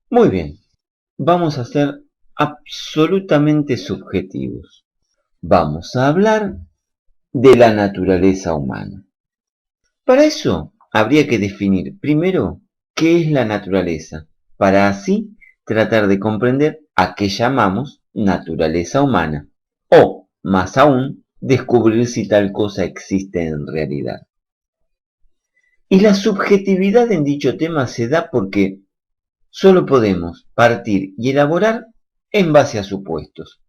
Muy bien, vamos a ser absolutamente subjetivos. Vamos a hablar de la naturaleza humana. Para eso habría que definir primero qué es la naturaleza, para así tratar de comprender a qué llamamos naturaleza humana, o, más aún, descubrir si tal cosa existe en realidad. Y la subjetividad en dicho tema se da porque solo podemos partir y elaborar en base a supuestos.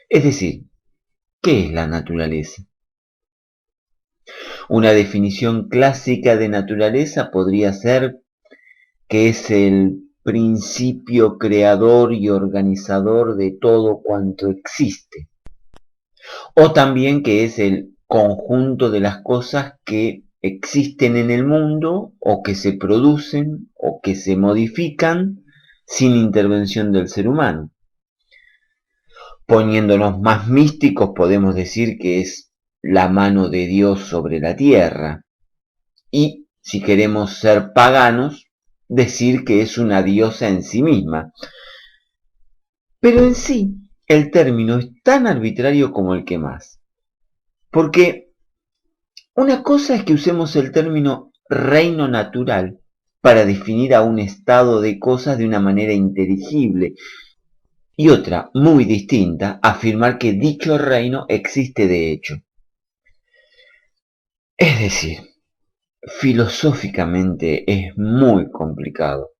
Es decir, ¿qué es la naturaleza? Una definición clásica de naturaleza podría ser que es el principio creador y organizador de todo cuanto existe. O también que es el conjunto de las cosas que existen en el mundo o que se producen o que se modifican sin intervención del ser humano. Poniéndonos más místicos podemos decir que es la mano de Dios sobre la tierra. Y si queremos ser paganos, decir que es una diosa en sí misma. Pero en sí, el término es tan arbitrario como el que más. Porque una cosa es que usemos el término reino natural para definir a un estado de cosas de una manera inteligible, y otra, muy distinta, afirmar que dicho reino existe de hecho. Es decir, filosóficamente es muy complicado.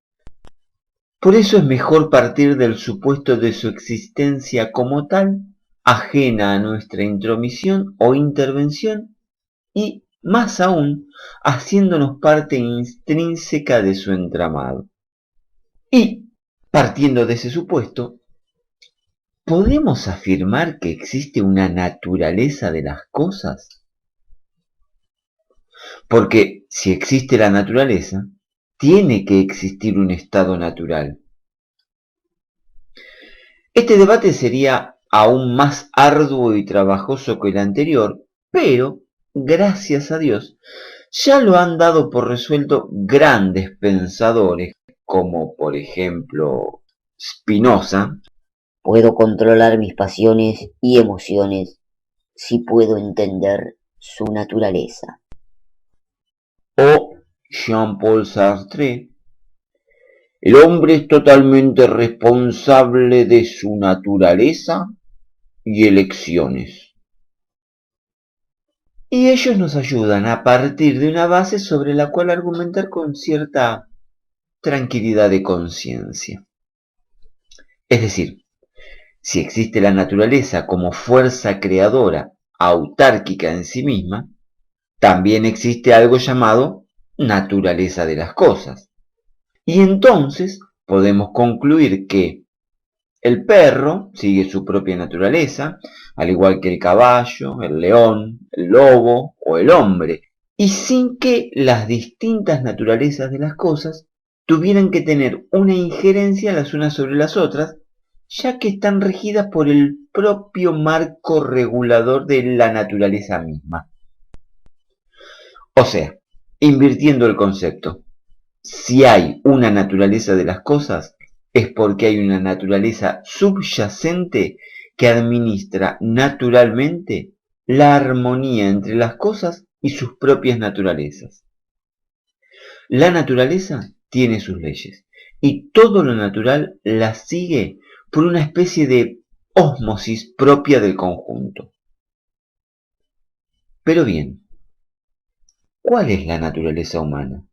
Por eso es mejor partir del supuesto de su existencia como tal, ajena a nuestra intromisión o intervención, y, más aún, haciéndonos parte intrínseca de su entramado. Y, partiendo de ese supuesto, ¿podemos afirmar que existe una naturaleza de las cosas? Porque si existe la naturaleza, tiene que existir un estado natural. Este debate sería aún más arduo y trabajoso que el anterior, pero, gracias a Dios, ya lo han dado por resuelto grandes pensadores, como por ejemplo Spinoza, Puedo controlar mis pasiones y emociones si puedo entender su naturaleza. o Jean-Paul Sartre. El hombre es totalmente responsable de su naturaleza y elecciones. Y ellos nos ayudan a partir de una base sobre la cual argumentar con cierta tranquilidad de conciencia. Es decir, si existe la naturaleza como fuerza creadora autárquica en sí misma, también existe algo llamado naturaleza de las cosas. Y entonces podemos concluir que el perro sigue su propia naturaleza, al igual que el caballo, el león, el lobo o el hombre, y sin que las distintas naturalezas de las cosas tuvieran que tener una injerencia las unas sobre las otras, ya que están regidas por el propio marco regulador de la naturaleza misma. O sea, invirtiendo el concepto, si hay una naturaleza de las cosas, es porque hay una naturaleza subyacente que administra naturalmente la armonía entre las cosas y sus propias naturalezas. La naturaleza tiene sus leyes y todo lo natural las sigue por una especie de ósmosis propia del conjunto. Pero bien, ¿cuál es la naturaleza humana?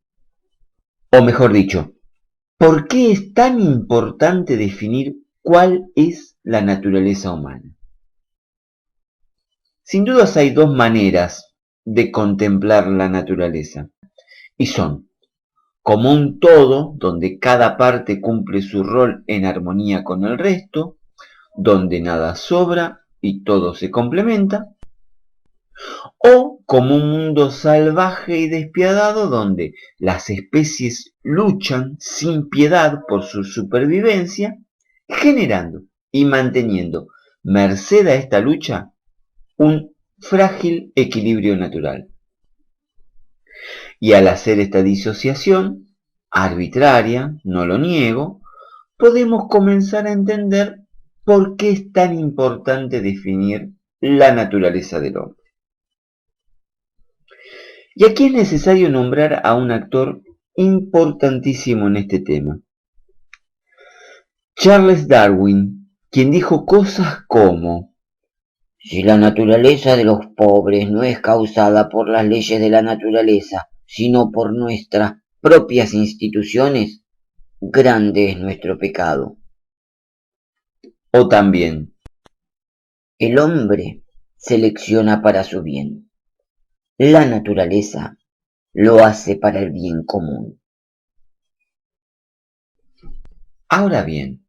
O mejor dicho, ¿por qué es tan importante definir cuál es la naturaleza humana? Sin dudas hay dos maneras de contemplar la naturaleza, y son como un todo donde cada parte cumple su rol en armonía con el resto, donde nada sobra y todo se complementa, o como un mundo salvaje y despiadado donde las especies luchan sin piedad por su supervivencia, generando y manteniendo, merced a esta lucha, un frágil equilibrio natural. Y al hacer esta disociación, arbitraria, no lo niego, podemos comenzar a entender por qué es tan importante definir la naturaleza del hombre. Y aquí es necesario nombrar a un actor importantísimo en este tema, Charles Darwin, quien dijo cosas como: si la naturaleza de los pobres no es causada por las leyes de la naturaleza, sino por nuestras propias instituciones, grande es nuestro pecado. O también, el hombre selecciona para su bien. La naturaleza lo hace para el bien común. Ahora bien,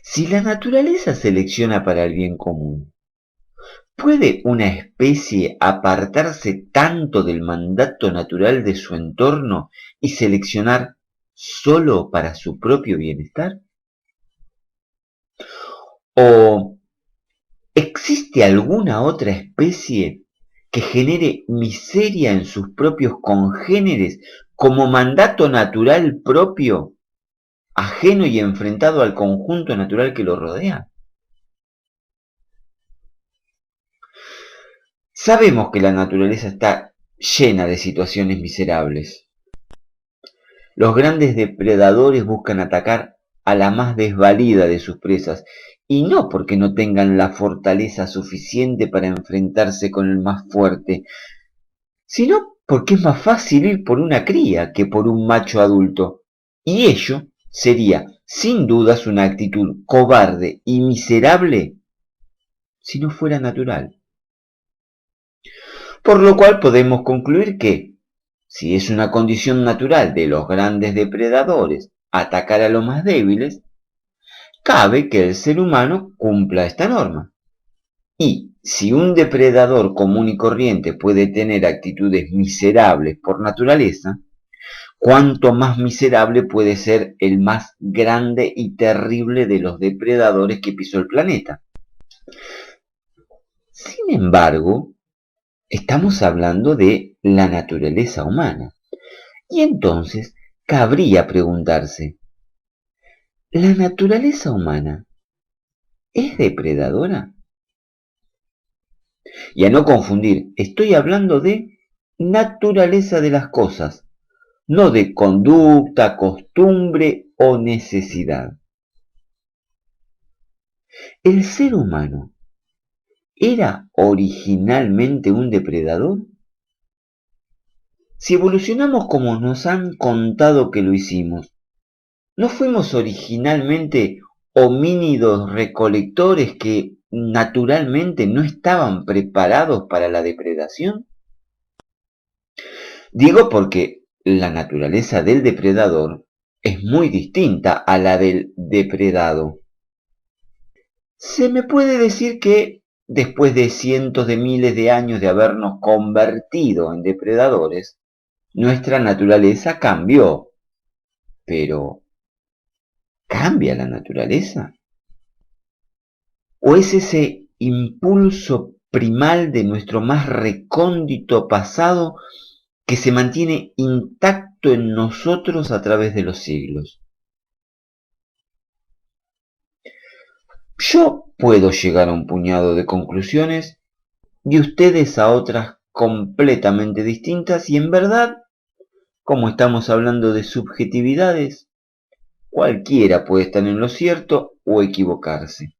si la naturaleza selecciona para el bien común, ¿puede una especie apartarse tanto del mandato natural de su entorno y seleccionar solo para su propio bienestar? ¿O existe alguna otra especie que genere miseria en sus propios congéneres como mandato natural propio, ajeno y enfrentado al conjunto natural que lo rodea? Sabemos que la naturaleza está llena de situaciones miserables. Los grandes depredadores buscan atacar a la más desvalida de sus presas, y no porque no tengan la fortaleza suficiente para enfrentarse con el más fuerte, sino porque es más fácil ir por una cría que por un macho adulto, y ello sería, sin dudas, una actitud cobarde y miserable si no fuera natural. Por lo cual podemos concluir que, si es una condición natural de los grandes depredadores atacar a los más débiles, cabe que el ser humano cumpla esta norma. Y si un depredador común y corriente puede tener actitudes miserables por naturaleza, cuánto más miserable puede ser el más grande y terrible de los depredadores que pisó el planeta. Sin embargo, estamos hablando de la naturaleza humana. Y entonces cabría preguntarse, ¿la naturaleza humana es depredadora? Y a no confundir, estoy hablando de naturaleza de las cosas, no de conducta, costumbre o necesidad. ¿El ser humano era originalmente un depredador? Si evolucionamos como nos han contado que lo hicimos, ¿no fuimos originalmente homínidos recolectores que naturalmente no estaban preparados para la depredación? Digo porque la naturaleza del depredador es muy distinta a la del depredado. Se me puede decir que después de cientos de miles de años de habernos convertido en depredadores, nuestra naturaleza cambió. Pero, ¿cambia la naturaleza? ¿O es ese impulso primal de nuestro más recóndito pasado que se mantiene intacto en nosotros a través de los siglos? Yo puedo llegar a un puñado de conclusiones y ustedes a otras completamente distintas, y en verdad, como estamos hablando de subjetividades, cualquiera puede estar en lo cierto o equivocarse.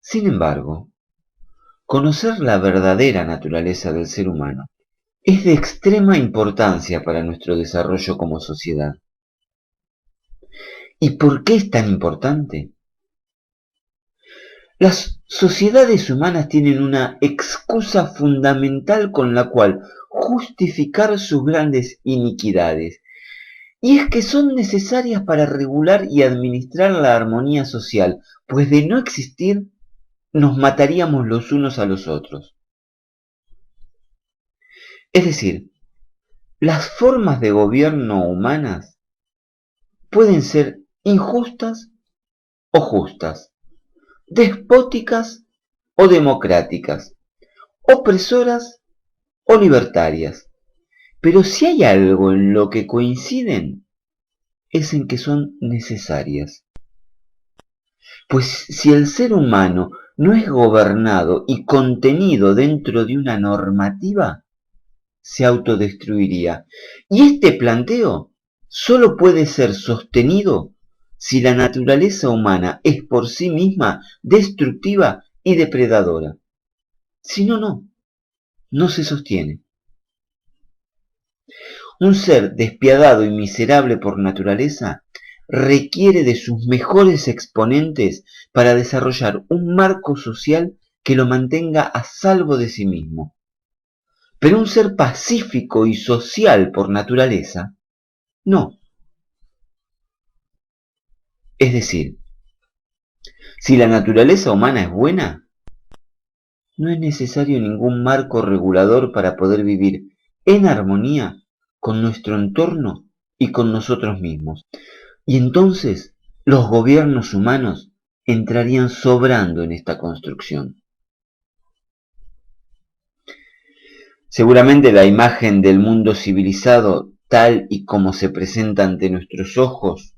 Sin embargo, conocer la verdadera naturaleza del ser humano es de extrema importancia para nuestro desarrollo como sociedad. ¿Y por qué es tan importante? Las sociedades humanas tienen una excusa fundamental con la cual justificar sus grandes iniquidades, y es que son necesarias para regular y administrar la armonía social, pues de no existir nos mataríamos los unos a los otros. Es decir, las formas de gobierno humanas pueden ser injustas o justas, despóticas o democráticas, opresoras o libertarias. Pero si hay algo en lo que coinciden, es en que son necesarias. Pues si el ser humano no es gobernado y contenido dentro de una normativa, se autodestruiría. Y este planteo solo puede ser sostenido si la naturaleza humana es por sí misma destructiva y depredadora. Si no, no se sostiene. Un ser despiadado y miserable por naturaleza requiere de sus mejores exponentes para desarrollar un marco social que lo mantenga a salvo de sí mismo. Pero un ser pacífico y social por naturaleza, no. Es decir, si la naturaleza humana es buena, no es necesario ningún marco regulador para poder vivir en armonía con nuestro entorno y con nosotros mismos. Y entonces los gobiernos humanos entrarían sobrando en esta construcción. Seguramente la imagen del mundo civilizado, tal y como se presenta ante nuestros ojos,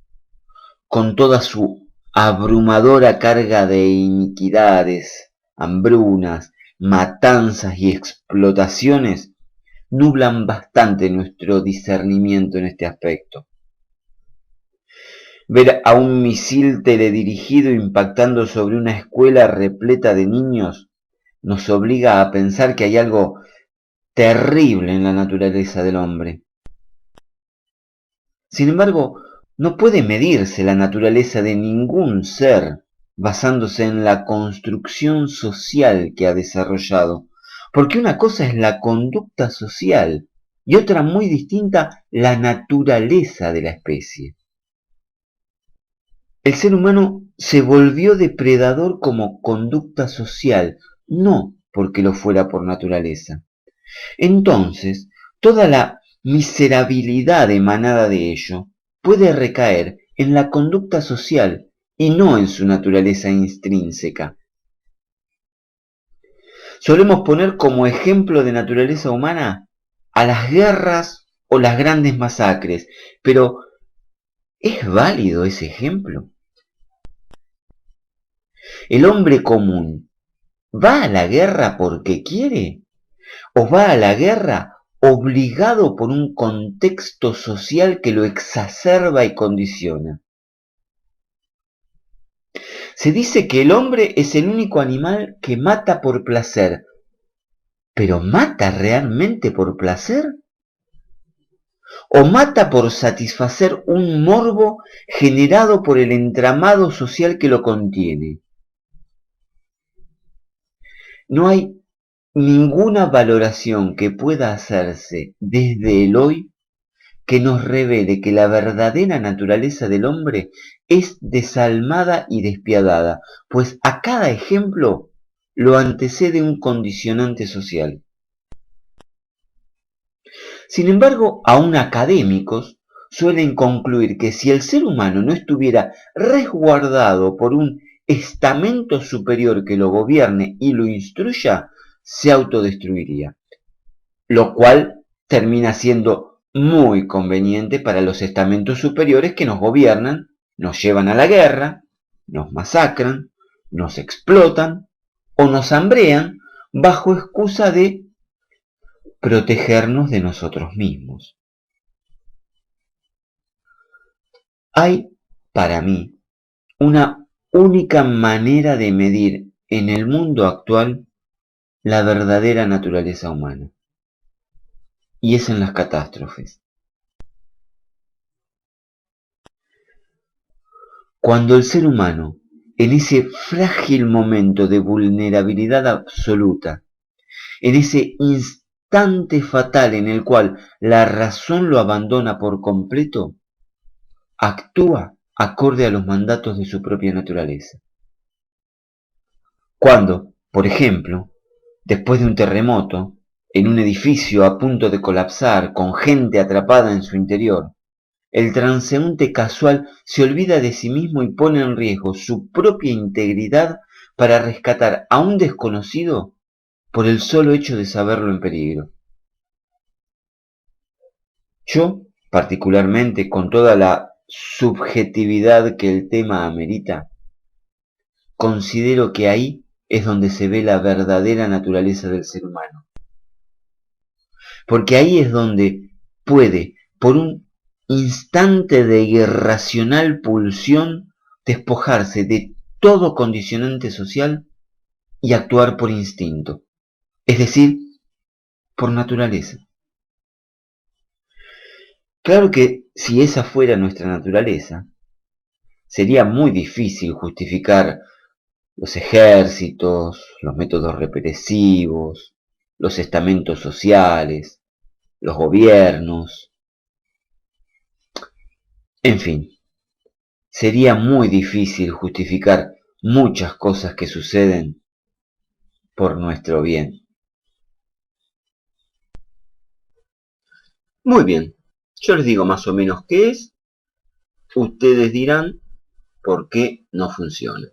con toda su abrumadora carga de iniquidades, hambrunas, matanzas y explotaciones, nublan bastante nuestro discernimiento en este aspecto. Ver a un misil teledirigido impactando sobre una escuela repleta de niños nos obliga a pensar que hay algo terrible en la naturaleza del hombre. Sin embargo, no puede medirse la naturaleza de ningún ser basándose en la construcción social que ha desarrollado, porque una cosa es la conducta social y otra muy distinta la naturaleza de la especie. El ser humano se volvió depredador como conducta social, no porque lo fuera por naturaleza. Entonces, toda la miserabilidad emanada de ello puede recaer en la conducta social y no en su naturaleza intrínseca. Solemos poner como ejemplo de naturaleza humana a las guerras o las grandes masacres, pero ¿es válido ese ejemplo? ¿El hombre común va a la guerra porque quiere? ¿O va a la guerra obligado por un contexto social que lo exacerba y condiciona? Se dice que el hombre es el único animal que mata por placer, pero ¿mata realmente por placer? ¿O mata por satisfacer un morbo generado por el entramado social que lo contiene? No hay ninguna valoración que pueda hacerse desde el hoy que nos revele que la verdadera naturaleza del hombre es desalmada y despiadada, pues a cada ejemplo lo antecede un condicionante social. Sin embargo, aún académicos suelen concluir que si el ser humano no estuviera resguardado por un estamento superior que lo gobierne y lo instruya, se autodestruiría, lo cual termina siendo muy conveniente para los estamentos superiores que nos gobiernan, nos llevan a la guerra, nos masacran, nos explotan o nos hambrean bajo excusa de protegernos de nosotros mismos. Hay, para mí, una única manera de medir en el mundo actual la verdadera naturaleza humana, y es en las catástrofes. Cuando el ser humano, en ese frágil momento de vulnerabilidad absoluta, en ese instante fatal en el cual la razón lo abandona por completo, actúa acorde a los mandatos de su propia naturaleza. Cuando, por ejemplo, después de un terremoto, en un edificio a punto de colapsar, con gente atrapada en su interior, el transeúnte casual se olvida de sí mismo y pone en riesgo su propia integridad para rescatar a un desconocido por el solo hecho de saberlo en peligro. Yo, particularmente, con toda la subjetividad que el tema amerita, considero que ahí es donde se ve la verdadera naturaleza del ser humano. Porque ahí es donde puede, por un instante de irracional pulsión, despojarse de todo condicionante social y actuar por instinto, es decir, por naturaleza. Claro que si esa fuera nuestra naturaleza, sería muy difícil justificar los ejércitos, los métodos represivos, los estamentos sociales, los gobiernos, en fin, sería muy difícil justificar muchas cosas que suceden por nuestro bien. Muy bien, yo les digo más o menos qué es, ustedes dirán por qué no funciona.